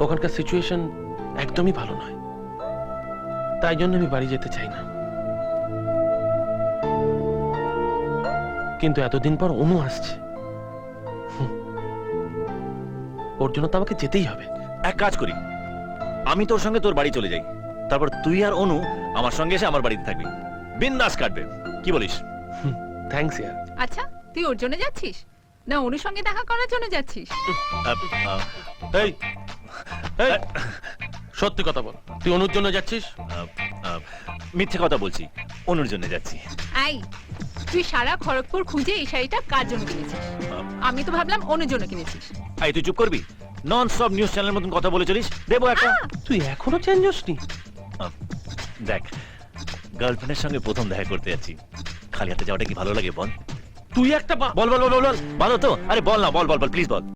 ওখানকার সিচুয়েশন একদমই ভালো নয়, তাই জন্য আমি বাড়ি যেতে চাই না। কিন্তু এতদিন পর অনু আসছে, ওর জন্য তো আমাকে যেতেই হবে। এক কাজ করি, আমি তোর সঙ্গে তোর বাড়ি চলে যাই, তারপর তুই আর অনু আমার সঙ্গে এসে আমার বাড়িতে থাকবি, বিন্দাস কাটবে। কি বলিস? থ্যাঙ্কস ইয়ার। আচ্ছা, তুই ওর জন্য যাচ্ছিস না অনুর সঙ্গে দেখা করার জন্য যাচ্ছিস? এই এই, সত্যি কথা বল, তুই অনুর জন্য যাচ্ছিস? মিথ্যে কথা বলছি, অনুর জন্য যাচ্ছি। আই, তুই সারা খড়গপুর খুঁজে এই শাড়িটা কার জন্য কিনেছিস? আমি তো ভাবলাম অনুর জন্য কিনেছিস। আই তুই চুপ করবি, নন স্টপ নিউজ চ্যানেলের মতন কথা বলে চলিস। দেবো একটা। তুই এখনো চেঞ্জ হসনি? দেখ, গার্লফ্রেন্ডের সঙ্গে প্রথম দেখা করতে যাচ্ছি, খালি হাতে যাওয়াটা কি ভালো লাগে বল? তুই একটা বল বল বল বল বল, ভালো তো? আরে বল না, বল বল বল প্লিজ বল।